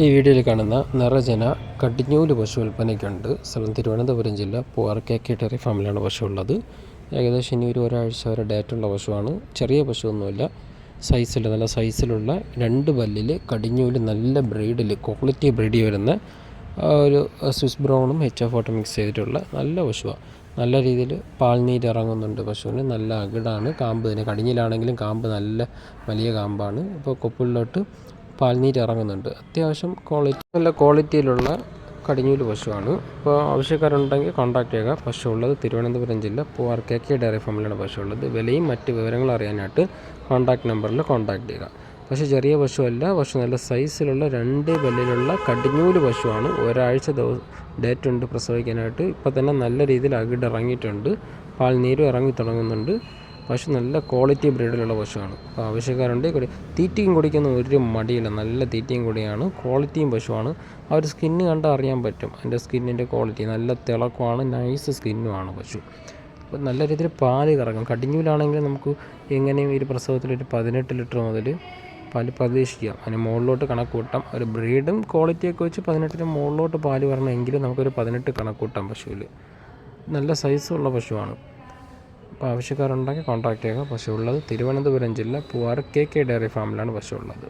ഈ വീഡിയോയിൽ കാണുന്ന നിറജന കടിഞ്ഞൂല് പശു വിൽപ്പനയ്ക്കുണ്ട്. സ്ഥലം തിരുവനന്തപുരം ജില്ല പൂവാർ KK ഡയറി ഫാമിലാണ് പശു ഉള്ളത്. ഏകദേശം ഇനി ഒരാഴ്ച വരെ ഡേറ്റുള്ള പശുവാണ്. ചെറിയ പശുവൊന്നുമില്ല, നല്ല സൈസിലുള്ള 2 പല്ലിൽ കടിഞ്ഞൂല് നല്ല ബ്രീഡിൽ ക്വാളിറ്റി ബ്രീഡിൽ വരുന്ന ഒരു സ്വിസ് ബ്രൗണും HF മിക്സ് ചെയ്തിട്ടുള്ള നല്ല പശുവാണ്. നല്ല രീതിയിൽ പാൽനീര് ഇറങ്ങുന്നുണ്ട് പശുവിന്. നല്ല അകിടാണ്. കാമ്പ് തന്നെ കടിഞ്ഞിലാണെങ്കിലും കാമ്പ് നല്ല വലിയ കാമ്പാണ്. ഇപ്പോൾ കൊപ്പിളിലോട്ട് പാൽനീര് ഇറങ്ങുന്നുണ്ട്. അത്യാവശ്യം നല്ല ക്വാളിറ്റിയിലുള്ള കടിഞ്ഞൂല് പശുവാണ്. ഇപ്പോൾ ആവശ്യക്കാരുണ്ടെങ്കിൽ കോൺടാക്ട് ചെയ്യുക. പശു ഉള്ളത് തിരുവനന്തപുരം ജില്ല പൂവാർ KK ഡയറി ഫാമിലാണ് പശു ഉള്ളത്. വിലയും മറ്റ് വിവരങ്ങളും അറിയാനായിട്ട് കോൺടാക്ട് നമ്പറിൽ കോൺടാക്ട് ചെയ്യുക. പക്ഷേ ചെറിയ പശുവല്ല, പശു നല്ല സൈസിലുള്ള 2 പല്ലിലുള്ള കടിഞ്ഞൂല് പശുവാണ്. ഒരാഴ്ച ഡേറ്റ് ഉണ്ട് പ്രസവിക്കാനായിട്ട്. ഇപ്പോൾ തന്നെ നല്ല രീതിയിൽ അകിട് ഇറങ്ങിയിട്ടുണ്ട്, പാൽനീരും ഇറങ്ങി തുടങ്ങുന്നുണ്ട്. പശു നല്ല ക്വാളിറ്റി ബ്രീഡിലുള്ള പശുവാണ്. അപ്പോൾ ആവശ്യക്കാരുണ്ട്. തീറ്റയും കുടിക്കുന്ന ഒരു മടിയില്ല, നല്ല തീറ്റയും കൂടിയാണ്. ക്വാളിറ്റിയും പശുവാണ്. ആ ഒരു സ്കിന്ന് കണ്ടാൽ അറിയാൻ പറ്റും. അതിൻ്റെ സ്കിന്നിൻ്റെ ക്വാളിറ്റി നല്ല തിളക്കമാണ്, നൈസ് സ്കിന്നുമാണ് പശു. അപ്പോൾ നല്ല രീതിയിൽ പാല് കറങ്ങും. കടിഞ്ഞൂലാണെങ്കിൽ നമുക്ക് എങ്ങനെയും ഒരു പ്രസവത്തിലൊരു 18 ലിറ്റർ മുതൽ പാല് പ്രതീക്ഷിക്കാം. അതിന് മുകളിലോട്ട് കണക്ക് കൂട്ടാം. ഒരു ബ്രീഡും ക്വാളിറ്റിയൊക്കെ വെച്ച് 18 മുകളിലോട്ട് പാല് വരണമെങ്കിൽ നമുക്കൊരു 18 കണക്ക് കൂട്ടാം. പശുവിൽ നല്ല സൈസുള്ള പശുവാണ്. അപ്പോൾ ആവശ്യക്കാരുണ്ടെങ്കിൽ കോൺടാക്ട് ചെയ്യുക. പശു ഉള്ളത് തിരുവനന്തപുരം ജില്ല പൂവാർ KK ഡയറി ഫാമിലാണ് പശു ഉള്ളത്.